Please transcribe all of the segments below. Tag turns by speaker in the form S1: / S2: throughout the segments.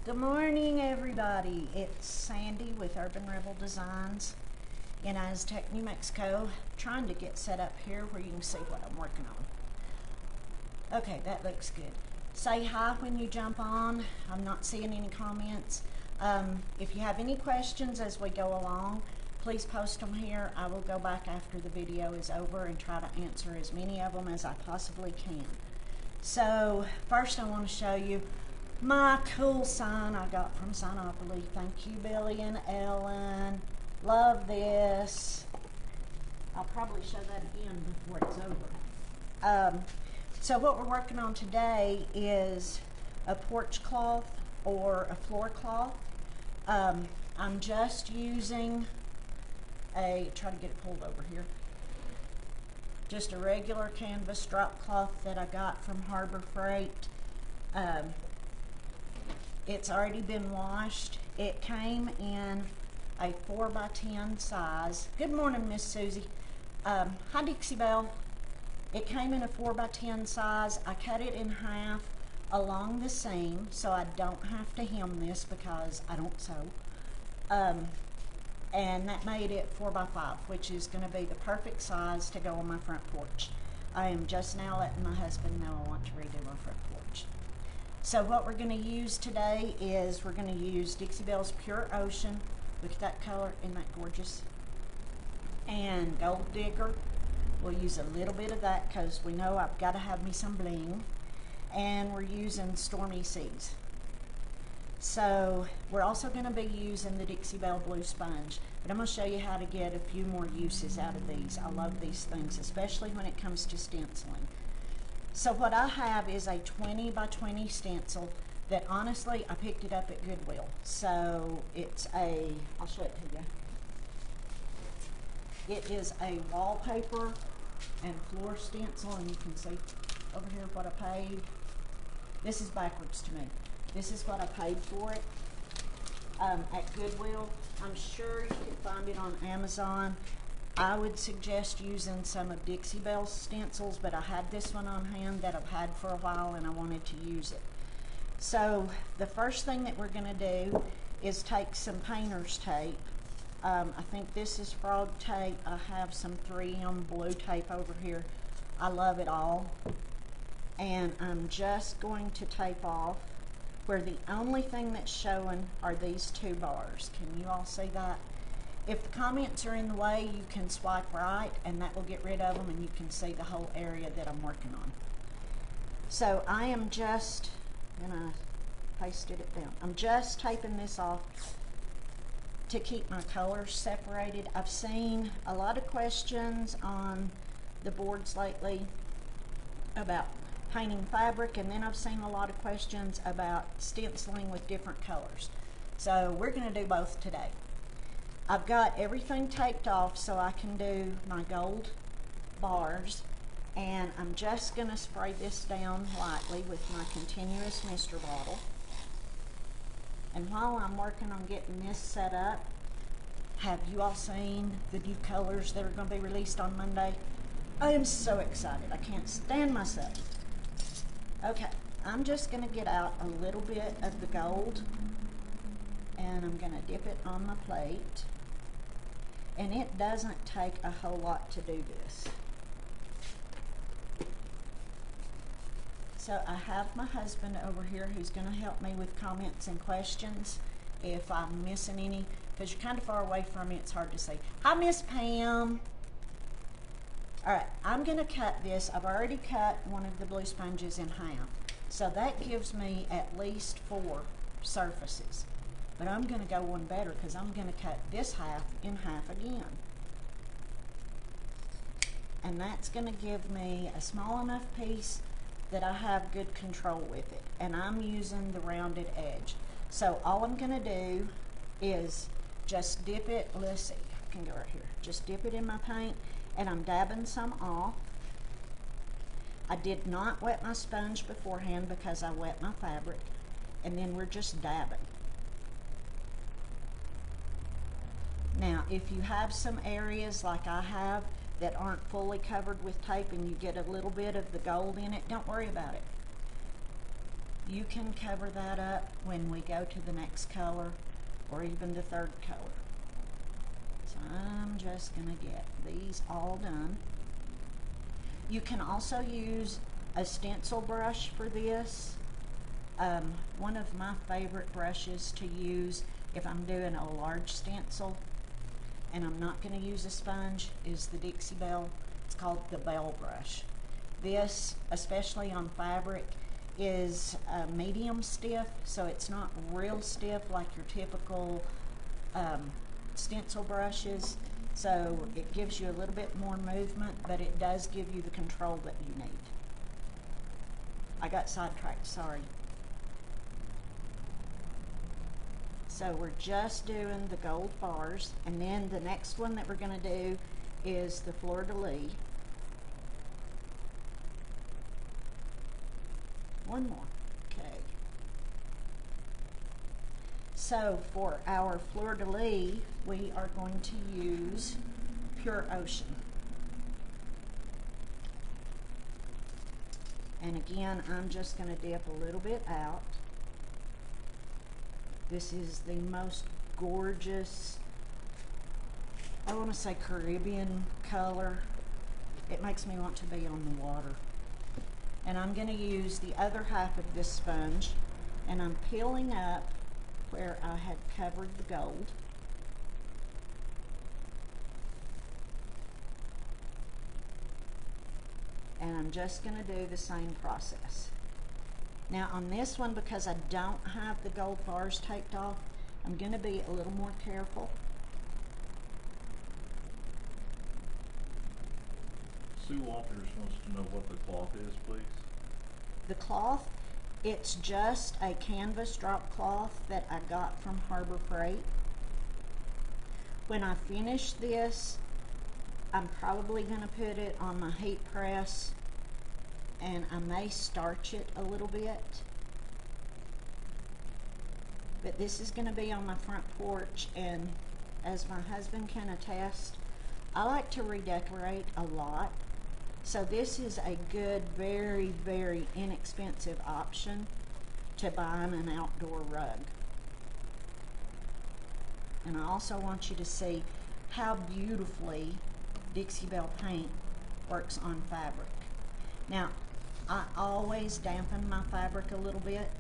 S1: Good morning, everybody. It's Sandy with Urban Rebel Designs in Aztec, New Mexico. Trying to get set up here where you can see what I'm working on. Okay, that looks good. Say hi when you jump on. I'm not seeing any comments. If you have any questions as we go along, please post them here. I will go back after the video is over and try to answer as many of them as I possibly can. So first I want to show you my cool sign I got from Signopoly. Thank you, Billy and Ellen. Love this. I'll probably show that again before it's over. So what we're working on today is a porch cloth or a floor cloth. I'm just using try to get it pulled over here, just a regular canvas drop cloth that I got from Harbor Freight. It's already been washed. It came in a 4x10 size. Good morning, Miss Susie. Hi, Dixie Belle. It came in a 4x10 size. I cut it in half along the seam so I don't have to hem this because I don't sew. And that made it 4x5, which is going to be the perfect size to go on my front porch. I am just now letting my husband know I want to redo my front porch. So what we're going to use today is we're going to use Dixie Belle's Pure Ocean. Look at that color, isn't that gorgeous? And Gold Digger. We'll use a little bit of that because we know I've got to have me some bling. And we're using Stormy Seas. So we're also going to be using the Dixie Belle Blue Sponge. But I'm going to show you how to get a few more uses out of these. I love these things, especially when it comes to stenciling. So what I have is a 20x20 stencil that honestly I picked it up at Goodwill. So it's I'll show it to you. It is a wallpaper and floor stencil, and you can see over here what I paid. This is backwards to me. This is what I paid for it at Goodwill. I'm sure you can find it on Amazon. I would suggest using some of Dixie Belle's stencils, but I had this one on hand that I've had for a while and I wanted to use it. So the first thing that we're going to do is take some painter's tape. I think this is frog tape. I have some 3M blue tape over here. I love it all. And I'm just going to tape off where the only thing that's showing are these two bars. Can you all see that? If the comments are in the way, you can swipe right and that will get rid of them and you can see the whole area that I'm working on. So I am just, and I pasted it down. I'm just taping this off to keep my colors separated. I've seen a lot of questions on the boards lately about painting fabric, and then I've seen a lot of questions about stenciling with different colors. So we're going to do both today. I've got everything taped off so I can do my gold bars, and I'm just going to spray this down lightly with my continuous mister bottle. And while I'm working on getting this set up, have you all seen the new colors that are going to be released on Monday? I am so excited. I can't stand myself. Okay, I'm just going to get out a little bit of the gold and I'm going to dip it on my plate. And it doesn't take a whole lot to do this. So I have my husband over here who's going to help me with comments and questions if I'm missing any, because you're kind of far away from me, it's hard to see. Hi, Miss Pam. All right, I'm going to cut this. I've already cut one of the blue sponges in half. So that gives me at least 4 surfaces. But I'm going to go one better because I'm going to cut this half in half again. And that's going to give me a small enough piece that I have good control with it. And I'm using the rounded edge. So all I'm going to do is just dip it. Let's see, I can go right here. Just dip it in my paint and I'm dabbing some off. I did not wet my sponge beforehand because I wet my fabric. And then we're just dabbing. Now, if you have some areas like I have that aren't fully covered with tape and you get a little bit of the gold in it, don't worry about it. You can cover that up when we go to the next color or even the third color. So I'm just gonna get these all done. You can also use a stencil brush for this. One of my favorite brushes to use if I'm doing a large stencil and I'm not going to use a sponge is the Dixie Belle. It's called the Belle brush. This, especially on fabric, is medium stiff, so it's not real stiff like your typical stencil brushes. So it gives you a little bit more movement, but it does give you the control that you need. I got sidetracked, sorry. So we're just doing the gold bars, and then the next one that we're going to do is the fleur-de-lis. One more, okay. So for our fleur-de-lis, we are going to use Pure Ocean. And again, I'm just going to dip a little bit out. This is the most gorgeous, I want to say Caribbean color. It makes me want to be on the water. And I'm going to use the other half of this sponge, and I'm peeling up where I had covered the gold. And I'm just going to do the same process. Now on this one, because I don't have the gold bars taped off, I'm going to be a little more careful.
S2: Sue Walters wants to know what the cloth is, please.
S1: The cloth, it's just a canvas drop cloth that I got from Harbor Freight. When I finish this, I'm probably going to put it on my heat press, and I may starch it a little bit. But this is going to be on my front porch, and as my husband can attest, I like to redecorate a lot. So this is a good, very, very inexpensive option to buying an outdoor rug. And I also want you to see how beautifully Dixie Belle paint works on fabric. Now, I always dampen my fabric a little bit.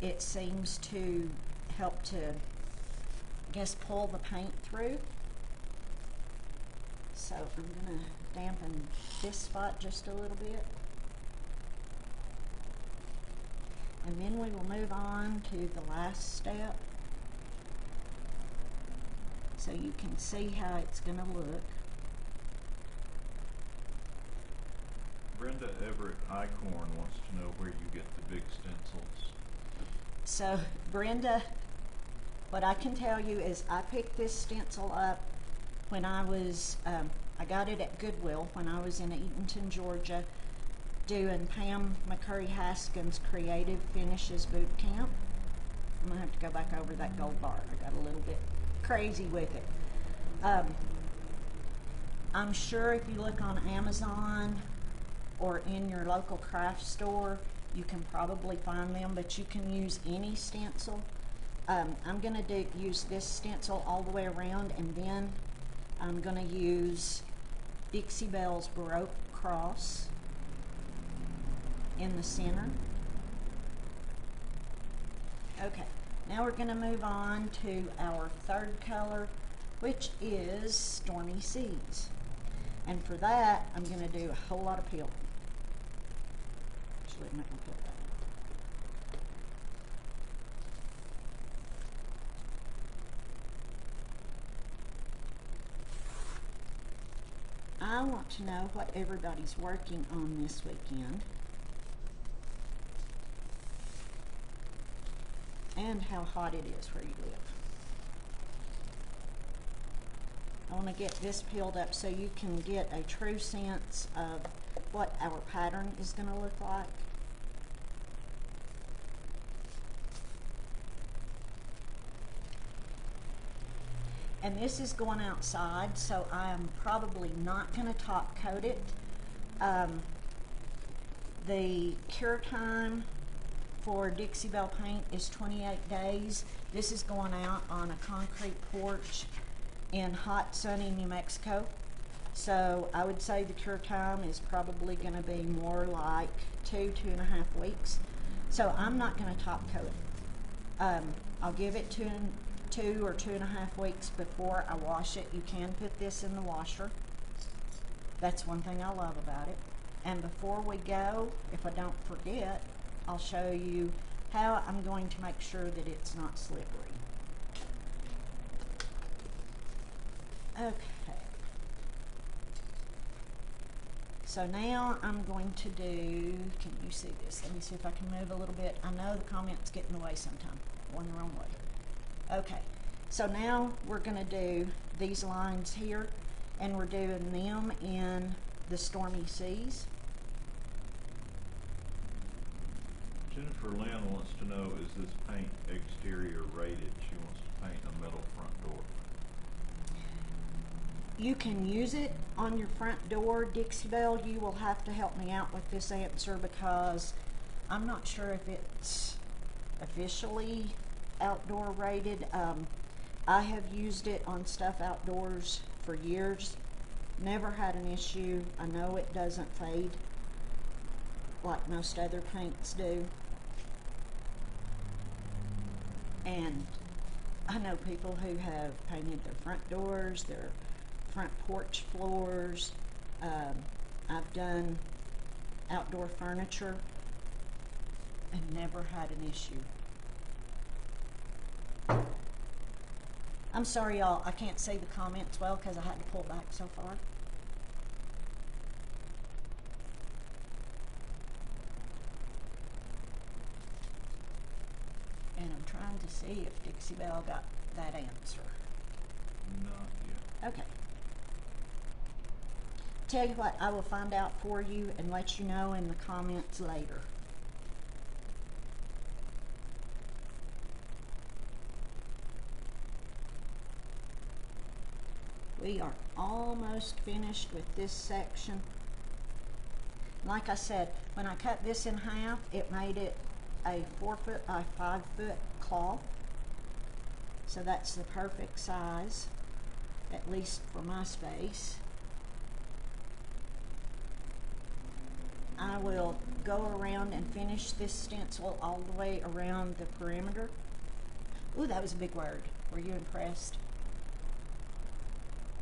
S1: It seems to help to, I guess, pull the paint through. So I'm going to dampen this spot just a little bit. And then we will move on to the last step, so you can see how it's going to look.
S2: Brenda Everett Icorn wants to know where you get the big stencils.
S1: So Brenda, what I can tell you is I picked this stencil up when I was, I got it at Goodwill when I was in Eatonton, Georgia, doing Pam McCurry Haskins Creative Finishes Boot Camp. I'm going to have to go back over that gold bar. I got a little bit crazy with it. I'm sure if you look on Amazon or in your local craft store, you can probably find them, but you can use any stencil. I'm going to use this stencil all the way around, and then I'm going to use Dixie Belle's Baroque Cross in the center. Okay, now we're going to move on to our third color, which is Stormy Seas. And for that, I'm going to do a whole lot of peeling. Actually, I'm not going to peel that. I want to know what everybody's working on this weekend, and how hot it is where you live. I want to get this peeled up so you can get a true sense of what our pattern is going to look like. And this is going outside, so I am probably not going to top coat it. The cure time for Dixie Belle paint is 28 days. This is going out on a concrete porch in hot, sunny New Mexico. So I would say the cure time is probably going to be more like 2.5 weeks. So I'm not going to top coat it. I'll give it 2 or 2.5 weeks before I wash it. You can put this in the washer. That's one thing I love about it. And before we go, if I don't forget, I'll show you how I'm going to make sure that it's not slippery. Okay. So now I'm going to do, can you see this? Let me see if I can move a little bit. I know the comments get in the way sometime. Going the wrong way. Okay. So now we're going to do these lines here, and we're doing them in the Stormy Seas.
S2: Jennifer Lynn wants to know, is this paint exterior rated? She wants to paint a metal front door.
S1: You can use it on your front door. Dixie Belle, you will have to help me out with this answer because I'm not sure if it's officially outdoor rated. I have used it on stuff outdoors for years. Never had an issue. I know it doesn't fade like most other paints do. And I know people who have painted their front doors, their front porch floors. I've done outdoor furniture and never had an issue. I'm sorry, y'all, I can't see the comments well because I had to pull back so far. And I'm trying to see if Dixie Belle got that answer.
S2: Not yet.
S1: Okay. Tell you what, I will find out for you and let you know in the comments later. We are almost finished with this section. Like I said, when I cut this in half, it made it a 4 foot by 5 foot cloth. So that's the perfect size, at least for my space. I will go around and finish this stencil all the way around the perimeter. Ooh, that was a big word. Were you impressed?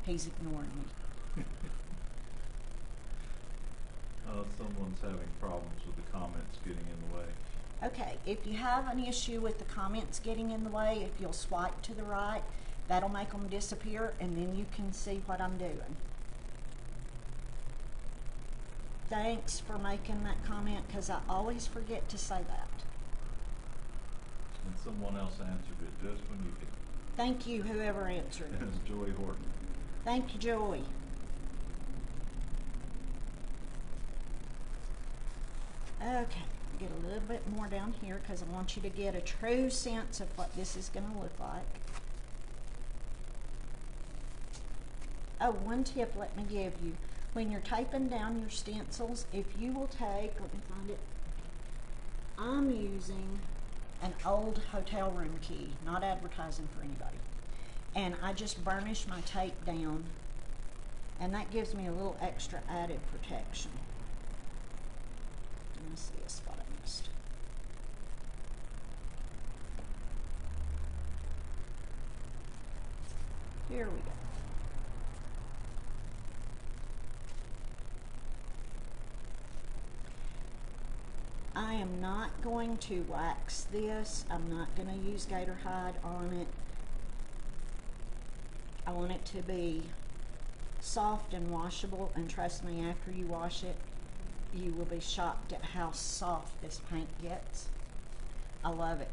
S1: He's ignoring me.
S2: Someone's having problems with the comments getting in the way.
S1: Okay, if you have an issue with the comments getting in the way, if you'll swipe to the right, that'll make them disappear, and then you can see what I'm doing. Thanks for making that comment, because I always forget to say that.
S2: And someone else answered it just when you did.
S1: Thank you, whoever answered
S2: It
S1: it.
S2: was Joy Horton.
S1: Thank you, Joy. Okay, get a little bit more down here because I want you to get a true sense of what this is going to look like. Oh, one tip let me give you. When you're taping down your stencils, if you will take, let me find it, I'm using an old hotel room key, not advertising for anybody. And I just burnish my tape down, and that gives me a little extra added protection. Let me see a spot I missed. Here we go. I am not going to wax this. I'm not going to use gator hide on it. I want it to be soft and washable, and trust me, after you wash it, you will be shocked at how soft this paint gets. I love it.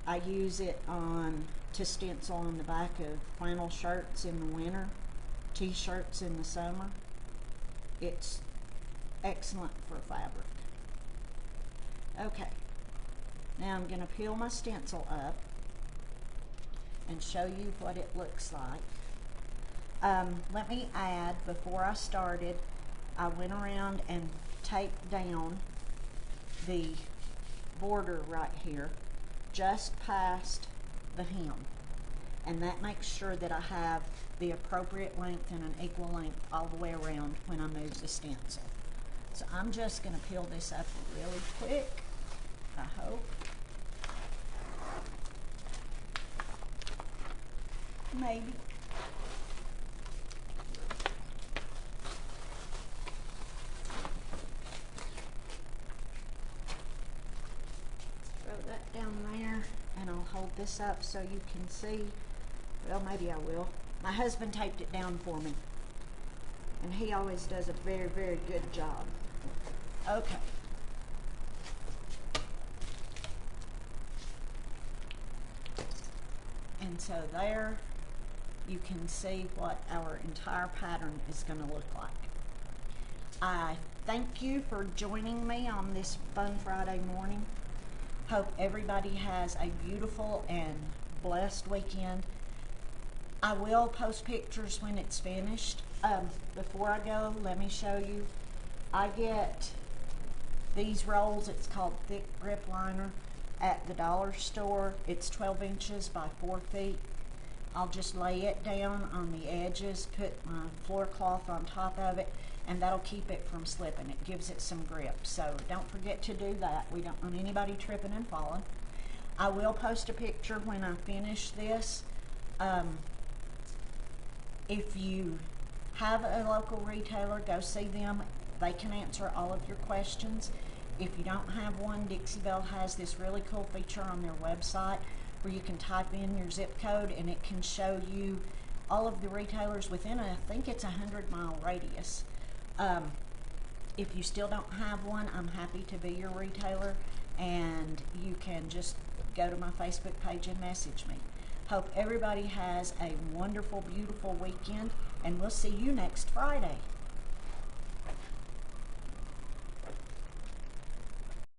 S1: I use it to stencil on the back of flannel shirts in the winter, t-shirts in the summer. It's excellent for fabric. Okay, now I'm going to peel my stencil up and show you what it looks like. Let me add, before I started, I went around and taped down the border right here, just past the hem. And that makes sure that I have the appropriate length and an equal length all the way around when I move the stencil. So I'm just gonna peel this up really quick, I hope. Maybe. Throw that down there, and I'll hold this up so you can see. Well, maybe I will. My husband taped it down for me, and he always does a very, very good job. Okay. And so there you can see what our entire pattern is going to look like. I thank you for joining me on this fun Friday morning. Hope everybody has a beautiful and blessed weekend. I will post pictures when it's finished. Before I go, let me show you. I get these rolls, it's called thick grip liner, at the dollar store. It's 12 inches by 4 feet. I'll just lay it down on the edges, put my floor cloth on top of it, and that'll keep it from slipping. It gives it some grip, so don't forget to do that. We don't want anybody tripping and falling. I will post a picture when I finish this. If you have a local retailer, go see them. They can answer all of your questions. If you don't have one, Dixie Belle has this really cool feature on their website where you can type in your zip code and it can show you all of the retailers within I think it's a 100-mile radius. If you still don't have one, I'm happy to be your retailer, and you can just go to my Facebook page and message me. Hope everybody has a wonderful, beautiful weekend, and we'll see you next Friday.